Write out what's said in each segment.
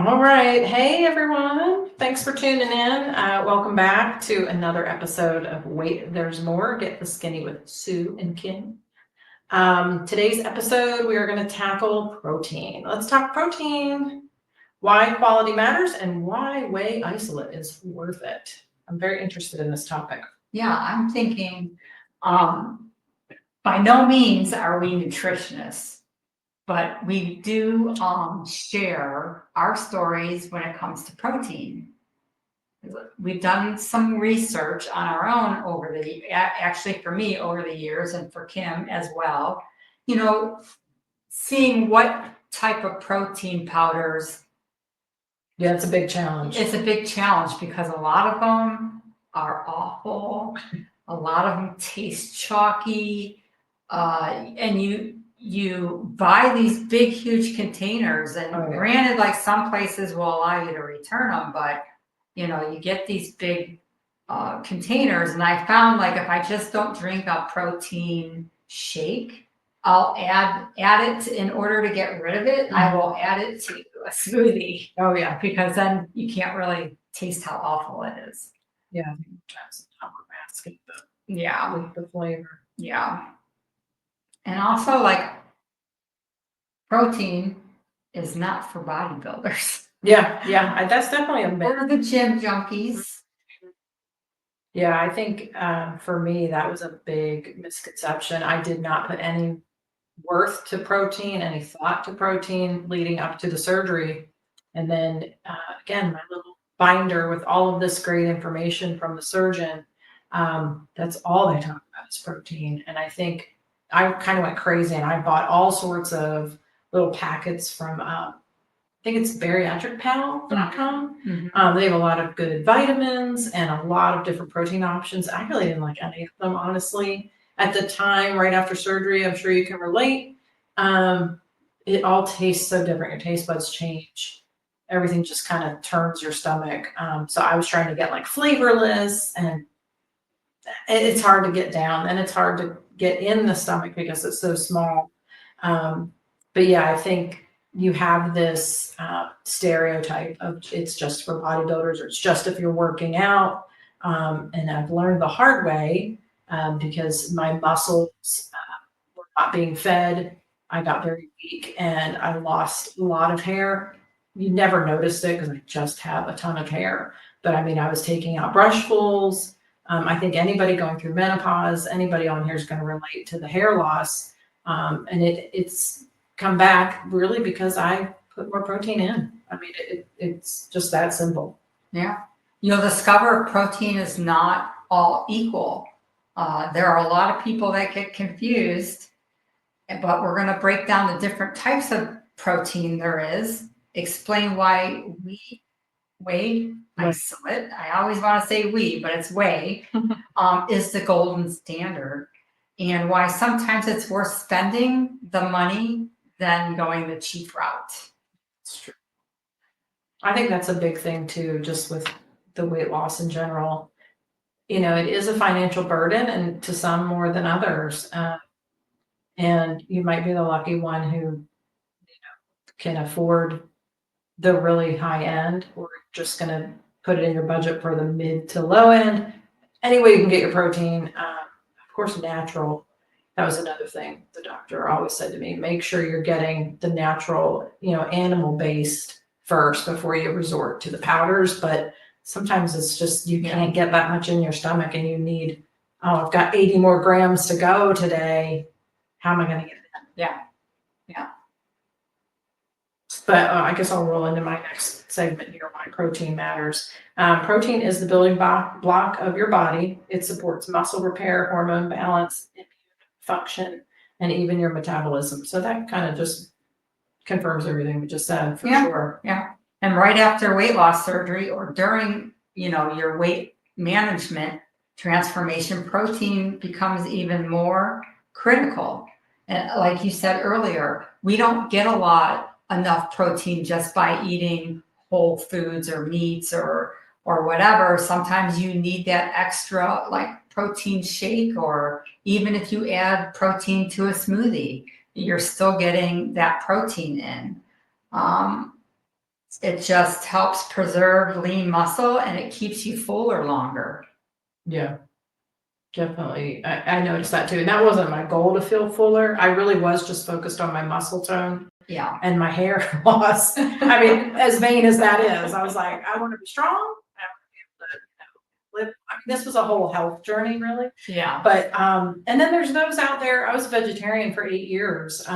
All right. Hey, everyone. Thanks for tuning in. Welcome back to another episode of Wait, There's More. Get the Skinny with Sue and Kim. Today's episode, we are going to tackle protein. Let's talk protein, why quality matters, and why whey isolate is worth it. I'm very interested in this topic. Yeah, I'm thinking, by no means are we nutritionists, but we do share our stories when it comes to protein. We've done some research on our own actually for me over the years and for Kim as well, seeing what type of protein powders. Yeah, it's a big challenge. It's a big challenge because a lot of them are awful. A lot of them taste chalky, and you buy these big, huge containers. And granted, like some places will allow you to return them, but you get these big containers. And I found, like, if I just don't drink a protein shake, I'll add it in order to get rid of it. Mm-hmm. I will add it to a smoothie. Oh yeah, because then you can't really taste how awful it is. Yeah, sometimes masking with the flavor. Yeah, and also, like, protein is not for bodybuilders. Yeah, that's definitely a myth. Or the gym junkies. Yeah, I think for me, that was a big misconception. I did not put any worth to protein, any thought to protein leading up to the surgery. And then again, my little binder with all of this great information from the surgeon, that's all they talk about is protein. And I think I kind of went crazy and I bought all sorts of little packets from I think it's bariatricpal.com. Mm-hmm. They have a lot of good vitamins and a lot of different protein options. I really didn't like any of them, honestly. At the time, right after surgery, I'm sure you can relate. It all tastes so different. Your taste buds change. Everything just kind of turns your stomach. So I was trying to get like flavorless, and it's hard to get down, and it's hard to get in the stomach because it's so small. But yeah, I think you have this stereotype of it's just for bodybuilders, or it's just if you're working out. And I've learned the hard way because my muscles were not being fed. I got very weak and I lost a lot of hair. You never noticed it because I just have a ton of hair. But I mean, I was taking out brushfuls. I think anybody going through menopause, anybody on here is going to relate to the hair loss. And it's come back really because I put more protein in. I mean, it's just that simple. Yeah. You'll discover protein is not all equal. There are a lot of people that get confused, but we're going to break down the different types of protein there is, explain why whey isolate, I always want to say we, but it's whey, is the golden standard, and why sometimes it's worth spending the money than going the cheap route. It's true. I think that's a big thing too, just with the weight loss in general. It is a financial burden, and to some more than others. And you might be the lucky one who can afford the really high end, or just going to put it in your budget for the mid to low end. Any way you can get your protein, of course, natural. That was another thing the doctor always said to me: make sure you're getting the natural, animal based first before you resort to the powders. But sometimes it's just you can't get that much in your stomach, and you need, I've got 80 more grams to go today. How am I going to get it? Yeah. But I guess I'll roll into my next segment here, why protein matters. Protein is the building block of your body. It supports muscle repair, hormone balance, immune function, and even your metabolism. So that kind of just confirms everything we just said, for sure. Yeah. And right after weight loss surgery, or during, your weight management transformation, protein becomes even more critical. And like you said earlier, we don't get enough protein just by eating whole foods or meats or whatever. Sometimes you need that extra, like, protein shake, or even if you add protein to a smoothie, you're still getting that protein in. It just helps preserve lean muscle and it keeps you fuller longer. Yeah, definitely. I noticed that too. And that wasn't my goal to feel fuller. I really was just focused on my muscle tone Yeah. and my hair loss. I mean, as vain as that is, I was like, I want to be strong. I want to be able to, live. I mean, this was a whole health journey, really. Yeah. But and then there's those out there. I was a vegetarian for 8 years.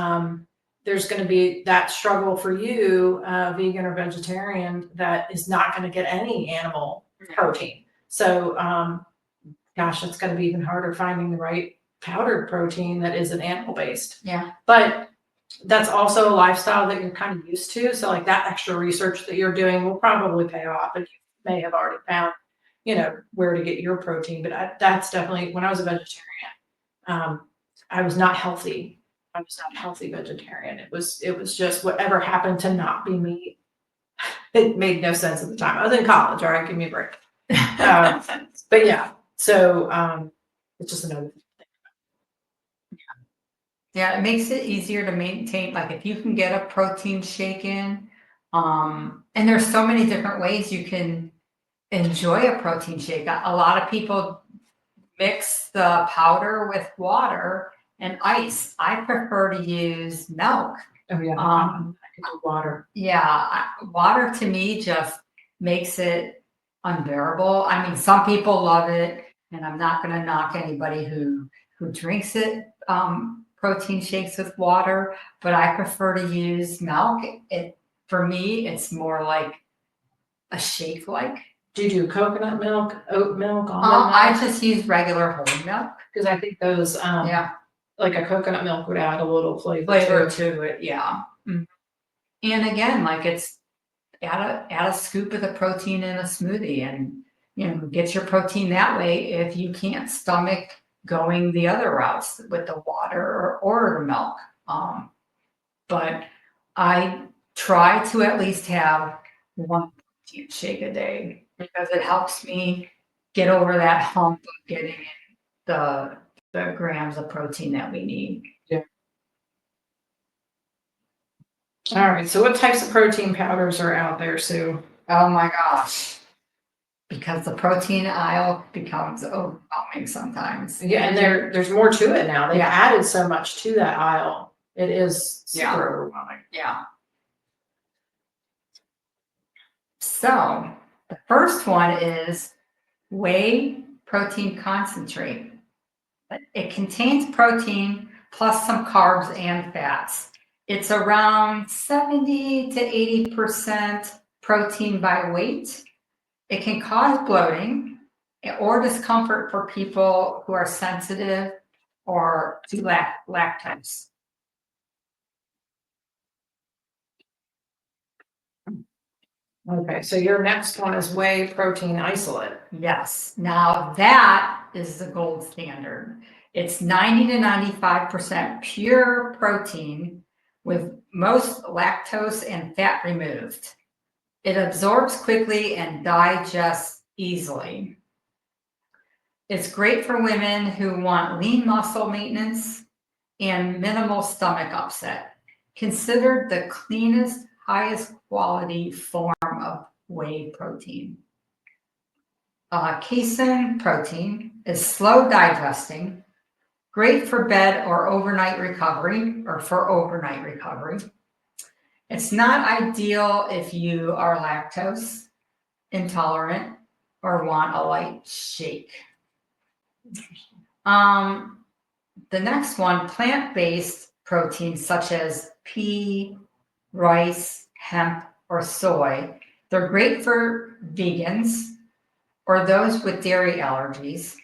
There's going to be that struggle for you, vegan or vegetarian, that is not going to get any animal protein. So, gosh, it's going to be even harder finding the right powdered protein that isn't animal based. Yeah. But that's also a lifestyle that you're kind of used to. So, like that extra research that you're doing will probably pay off, and you may have already found, where to get your protein. But that's definitely, when I was a vegetarian, I was not healthy. I was not a healthy vegetarian. It was just whatever happened to not be meat. It made no sense at the time. I was in college. All right, give me a break. But yeah, so it's just another thing. Yeah, it makes it easier to maintain. Like if you can get a protein shake in, and there's so many different ways you can enjoy a protein shake. A lot of people mix the powder with water and ice. I prefer to use milk. Oh yeah, I could do water. Yeah, water to me just makes it unbearable. I mean, some people love it, and I'm not going to knock anybody who drinks it, protein shakes with water, but I prefer to use milk. For me, it's more like a shake like. Do you do coconut milk, oat milk, almond milk? I just use regular whole milk. Because I think those, Yeah, like a coconut milk would add a little flavor to it. Yeah. And again, like it's add a scoop of the protein in a smoothie, and get your protein that way if you can't stomach going the other routes with the water or the milk. But I try to at least have one protein shake a day because it helps me get over that hump of getting the grams of protein that we need. Yeah. All right. So what types of protein powders are out there, Sue? Oh my gosh. Because the protein aisle becomes overwhelming sometimes. Yeah, and there's more to it now. They've added so much to that aisle. It is super overwhelming. Yeah. So the first one is whey protein concentrate. It contains protein plus some carbs and fats. It's around 70 to 80% protein by weight. It can cause bloating or discomfort for people who are sensitive or to lactose. Okay, so your next one is whey protein isolate. Yes. Now that is the gold standard. It's 90 to 95% pure protein with most lactose and fat removed. It absorbs quickly and digests easily. It's great for women who want lean muscle maintenance and minimal stomach upset. Considered the cleanest, highest quality form of whey protein. Casein protein is slow digesting, great for bed or overnight recovery, or for overnight recovery. It's not ideal if you are lactose intolerant or want a light shake. The next one, plant-based proteins such as pea, rice, hemp, or soy. They're great for vegans or those with dairy allergies,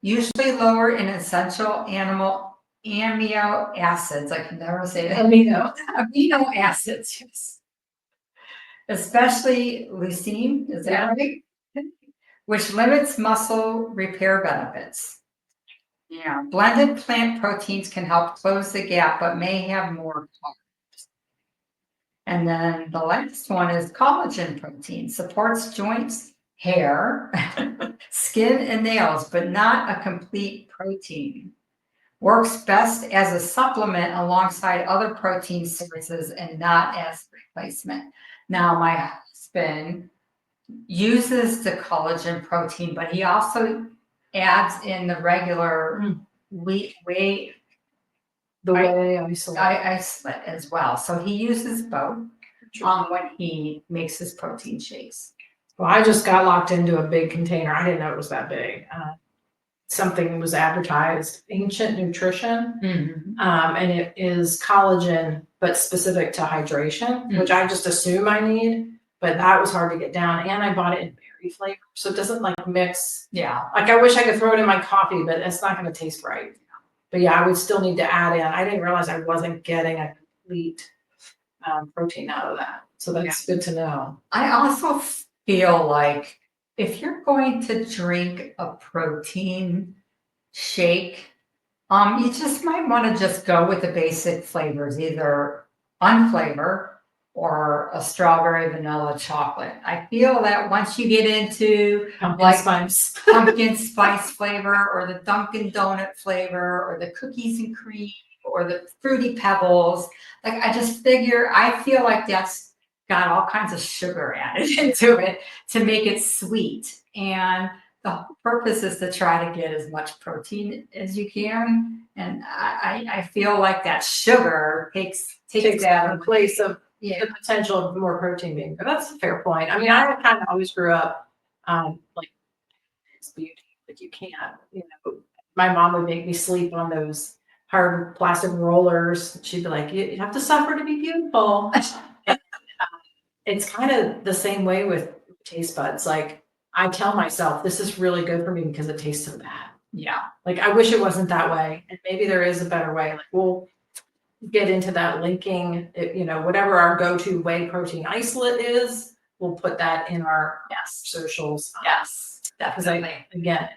usually lower in essential animal amino acids. I can never say that. Amino acids, yes. Especially leucine, is that right? Which limits muscle repair benefits. Yeah, blended plant proteins can help close the gap, but may have more carbs. And then the last one is collagen protein, supports joints, hair, skin, and nails, but not a complete protein. Works best as a supplement alongside other protein sources and not as replacement. Now, my husband uses the collagen protein, but he also adds in the regular whey The way I isolate as well. So he uses both when he makes his protein shakes. Well, I just got locked into a big container. I didn't know it was that big. Something was advertised, Ancient Nutrition, and it is collagen, but specific to hydration, which I just assume I need. But that was hard to get down, and I bought it in berry flavor, so it doesn't like mix. Yeah. Like I wish I could throw it in my coffee, but it's not going to taste right. But yeah, I would still need to add in. I didn't realize I wasn't getting a complete protein out of that, so that's good to know. I also feel like if you're going to drink a protein shake, you just might want to just go with the basic flavors, either unflavored or a strawberry vanilla chocolate. I feel that once you get into pumpkin spice flavor or the Dunkin' Donut flavor or the cookies and cream or the fruity pebbles, like I feel like that's got all kinds of sugar added into it to make it sweet. And the purpose is to try to get as much protein as you can. And I feel like that sugar takes that in place of the potential of more protein being. But that's a fair point. I mean, I kind of always grew up like it's beauty, but you can't. You know, my mom would make me sleep on those hard plastic rollers. She'd be like, "You have to suffer to be beautiful." And, it's kind of the same way with taste buds. Like I tell myself, this is really good for me because it tastes so bad. Yeah. Like I wish it wasn't that way, and maybe there is a better way. Like we'll get into that linking, you know, whatever our go-to whey protein isolate is, we'll put that in our socials. Yes, definitely. Again,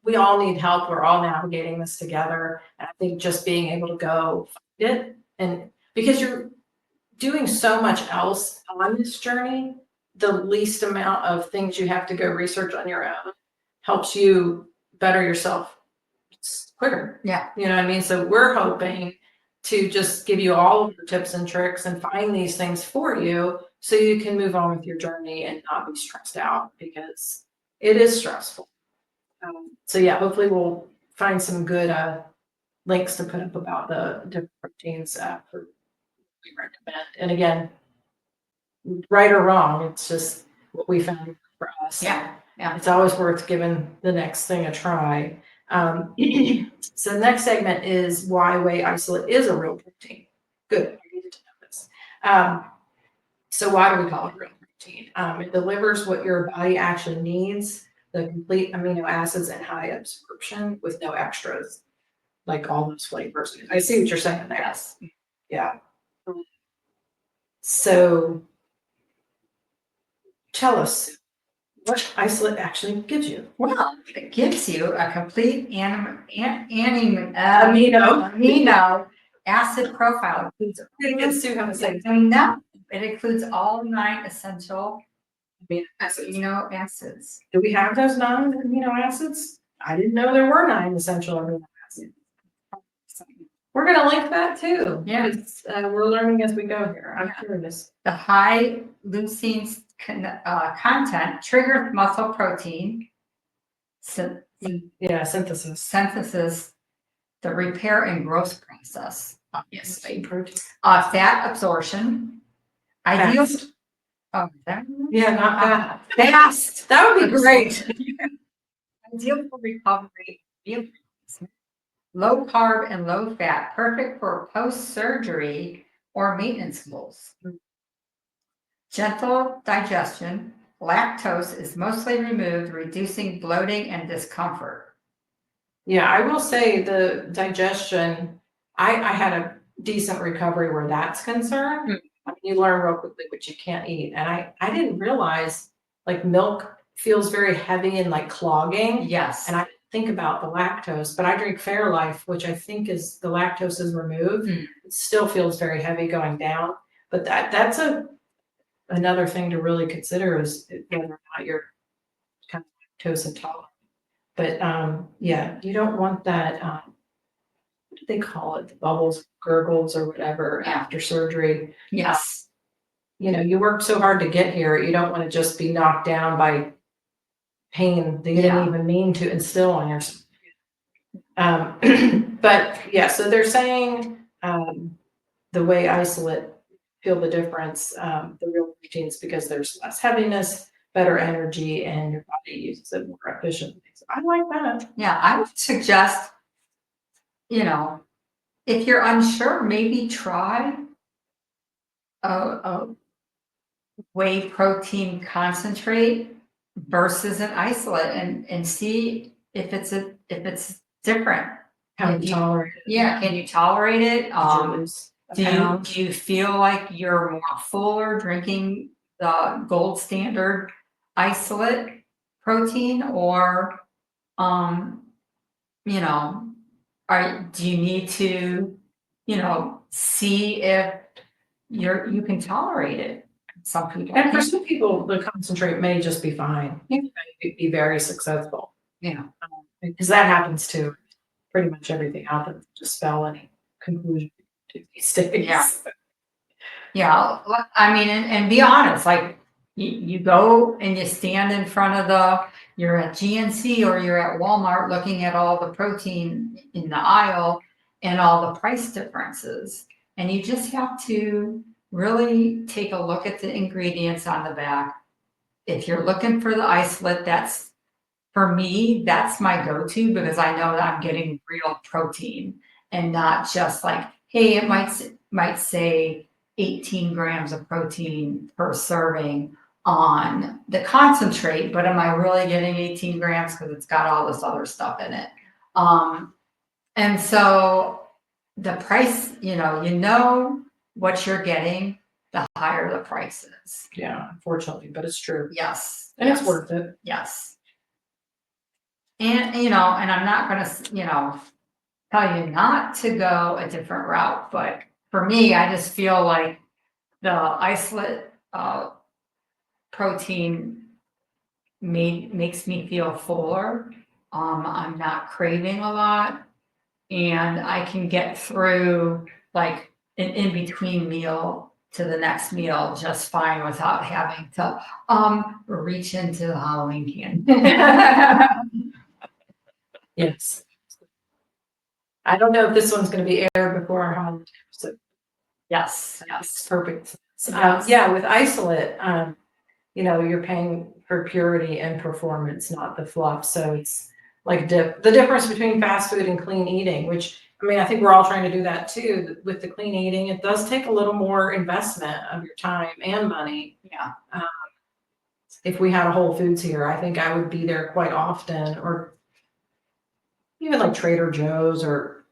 we all need help. We're all navigating this together. And I think just being able to go find it, and because you're doing so much else on this journey, the least amount of things you have to go research on your own helps you better yourself quicker. Yeah. You know what I mean? So we're hoping to just give you all of the tips and tricks and find these things for you so you can move on with your journey and not be stressed out, because it is stressful. So yeah, hopefully we'll find some good links to put up about the different proteins for we recommend. And again, right or wrong, it's just what we found for us. Yeah. It's always worth giving the next thing a try. So the next segment is why whey isolate is a real protein. Good, I needed to know this. So why do we call it real protein? It delivers what your body actually needs, the complete amino acids and high absorption with no extras, like all those flavors. I see what you're saying there. Yes. Yeah. So tell us what isolate actually gives you. Well, it gives you a complete amino acid profile. It includes all 9 essential amino acids. Do we have those 9 amino acids? I didn't know there were 9 essential amino acids. We're going to link that too. Yeah. We're learning as we go here. I'm curious. The high leucine content triggers muscle protein synthesis, the repair and growth process. Obviously, protein. Fat absorption. Ideal. Oh, that? Yeah, not bad. Fast. That would be great. Ideal for recovery. Low carb and low fat, perfect for post-surgery or maintenance goals. Gentle digestion. Lactose is mostly removed, reducing bloating and discomfort. Yeah, I will say the digestion, I had a decent recovery where that's concerned. I mean, you learn real quickly what you can't eat. And I didn't realize like milk feels very heavy and like clogging. Yes. And I didn't think about the lactose, but I drink Fairlife, which I think is the lactose is removed. It still feels very heavy going down. But that's another thing to really consider is whether or not you're kind of lactose intolerant. But yeah, you don't want that. What do they call it? The bubbles, gurgles, or whatever after surgery. Yes. you worked so hard to get here. You don't want to just be knocked down by pain that you didn't even mean to instill on yourself. But yeah, so they're saying the whey isolate, feel the difference, the real routines, because there's less heaviness, better energy, and your body uses it more efficiently. So I like that. Yeah, I would suggest, if you're unsure, maybe try a whey protein concentrate versus an isolate and see if it's different. How you tolerate it. Yeah, can you tolerate it? Do Do you feel like you're more fuller drinking the gold standard isolate protein, or do you need to, see if you can tolerate it? Some people And for some people, the concentrate may just be fine. You may be very successful. Yeah. Because that happens to pretty much everything out there. Just spell any conclusion to these days. Yeah. Yeah, I mean, and be honest, like you go and you stand in front of you're at GNC or you're at Walmart looking at all the protein in the aisle and all the price differences. And you just have to really take a look at the ingredients on the back. If you're looking for the isolate, for me, that's my go-to, because I know that I'm getting real protein and not just like, hey, it might say 18 grams of protein per serving on the concentrate, but am I really getting 18 grams because it's got all this other stuff in it? And so the price, you know what you're getting, the higher the price is. Yeah, unfortunately, but it's true. Yes. And it's worth it. Yes. And, and I'm not going to, tell you not to go a different route, but for me, I just feel like the isolate protein makes me feel fuller. I'm not craving a lot, and I can get through like an in-between meal to the next meal just fine without having to reach into the Halloween candy. Yes. I don't know if this one's going to be aired before our holiday, so Yes. perfect. Yes. Yeah, with isolate, you're paying for purity and performance, not the fluff. So it's like the difference between fast food and clean eating, which, I mean, I think we're all trying to do that too. With the clean eating, it does take a little more investment of your time and money. Yeah. If we had a Whole Foods here, I think I would be there quite often, or even like Trader Joe's or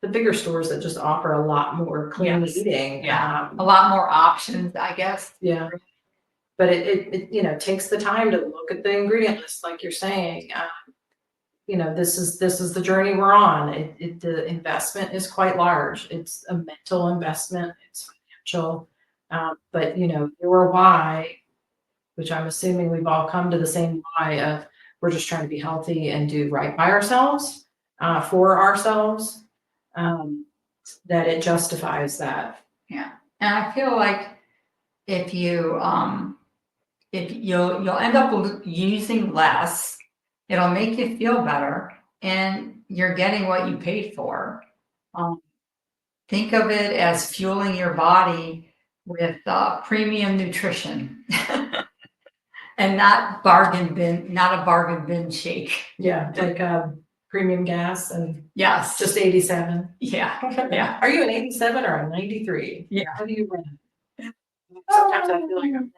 the bigger stores that just offer a lot more clean eating. Yeah. A lot more options, I guess. Yeah. But it takes the time to look at the ingredient list, like you're saying. This is the journey we're on. The investment is quite large. It's a mental investment. It's financial. But your why, which I'm assuming we've all come to the same why of, we're just trying to be healthy and do right by ourselves, for ourselves, that it justifies that. Yeah. And I feel like if you'll end up using less, it'll make you feel better, and you're getting what you paid for. Think of it as fueling your body with premium nutrition. And not a bargain bin shake. Yeah, like premium gas and Yes. just 87. Yeah. Yeah. Are you an 87 or a 93? Yeah. How do you run? Sometimes I feel like I'm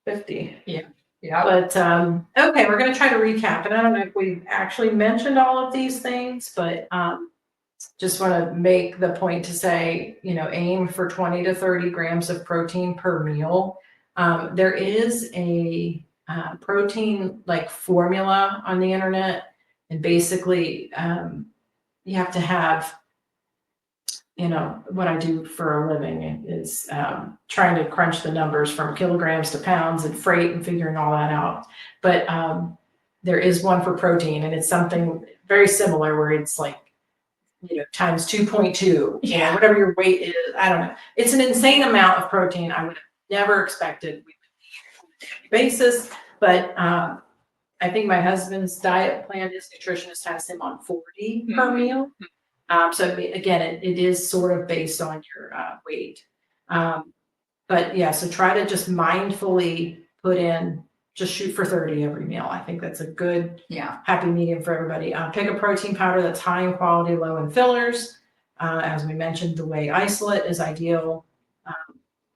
50. Yeah. Yeah. But okay, we're going to try to recap. And I don't know if we've actually mentioned all of these things, but just want to make the point to say, aim for 20 to 30 grams of protein per meal. There is a protein like formula on the internet, and basically you have to have, what I do for a living is trying to crunch the numbers from kilograms to pounds and freight and figuring all that out. But there is one for protein, and it's something very similar where it's like, times 2.2, whatever your weight is. I don't know. It's an insane amount of protein. I would never expected we would eat on a daily basis, but I think my husband's diet plan, his nutritionist has him on 40 per meal. So again, it is sort of based on your weight. But yeah, so try to just mindfully put in, just shoot for 30 every meal. I think that's a good, happy medium for everybody. Pick a protein powder that's high in quality, low in fillers. As we mentioned, the whey isolate is ideal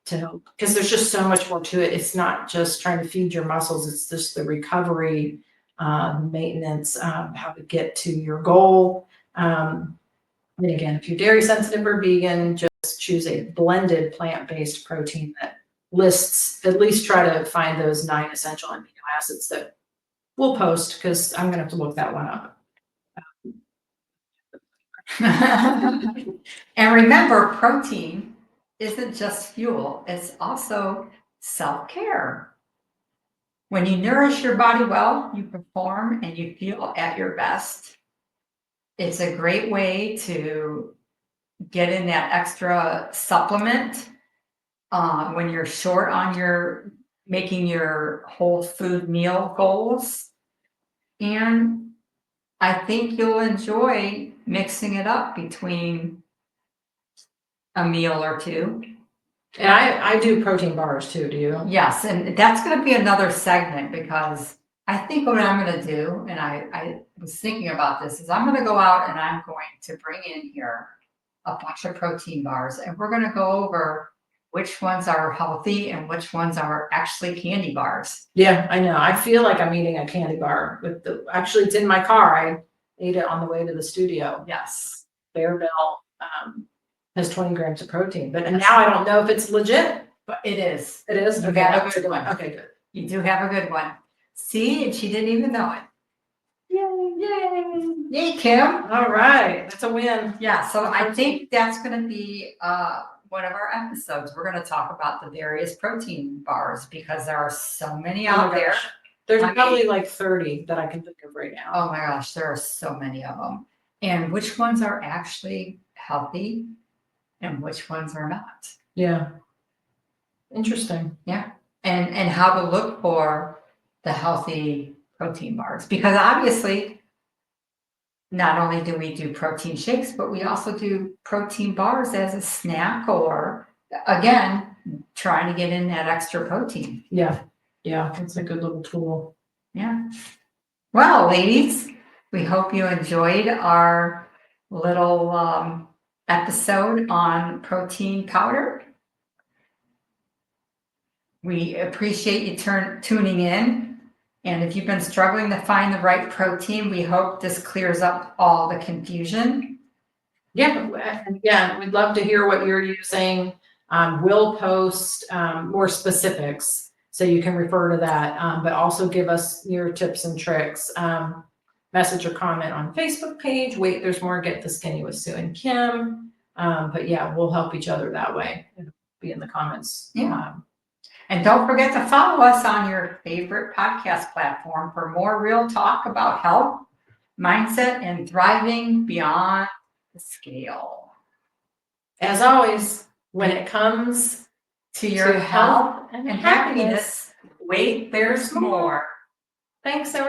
to help, because there's just so much more to it. It's not just trying to feed your muscles, it's just the recovery, maintenance, how to get to your goal. And again, if you're dairy sensitive or vegan, just choose a blended plant-based protein that lists, at least try to find those 9 essential amino acids that we'll post, because I'm going to have to look that one up. And remember, protein isn't just fuel, it's also self-care. When you nourish your body well, you perform and you feel at your best. It's a great way to get in that extra supplement when you're short on your making your whole food meal goals. And I think you'll enjoy mixing it up between a meal or two. And I do protein bars too, do you? Yes, and that's going to be another segment, because I think what I'm going to do, and I was thinking about this, is I'm going to go out and I'm going to bring in here a bunch of protein bars, and we're going to go over which ones are healthy and which ones are actually candy bars. Yeah, I know. I feel like I'm eating a candy bar with actually it's in my car. I ate it on the way to the studio. Yes. Bearbell has 20 grams of protein, but now I don't know if it's legit. But it is. It is? You Okay, got a that's good one. Okay, good. You do have a good one. See, and she didn't even know it. Yay, yay. Yay, Kim. All right, that's a win. Yeah, so I think that's going to be one of our episodes. We're going to talk about the various protein bars, because there are so many out there. There's probably like 30 that I can think of right now. Oh my gosh, there are so many of them. And which ones are actually healthy and which ones are not. Yeah. Interesting. Yeah. And how to look for the healthy protein bars. Because obviously, not only do we do protein shakes, but we also do protein bars as a snack, or again, trying to get in that extra protein. Yeah. Yeah. It's a good little tool. Yeah. Well, ladies, we hope you enjoyed our little episode on protein powder. We appreciate you tuning in. And if you've been struggling to find the right protein, we hope this clears up all the confusion. Yeah. Yeah. We'd love to hear what you're using. We'll post more specifics so you can refer to that, but also give us your tips and tricks. Message or comment on Facebook page. Wait, there's more. Get the Skinny with Sue and Kim. But yeah, we'll help each other that way. It'll be in the comments. Yeah. And don't forget to follow us on your favorite podcast platform for more real talk about health, mindset, and thriving beyond the scale. As always, when it comes to your health and happiness, wait, there's more. Thanks, everyone.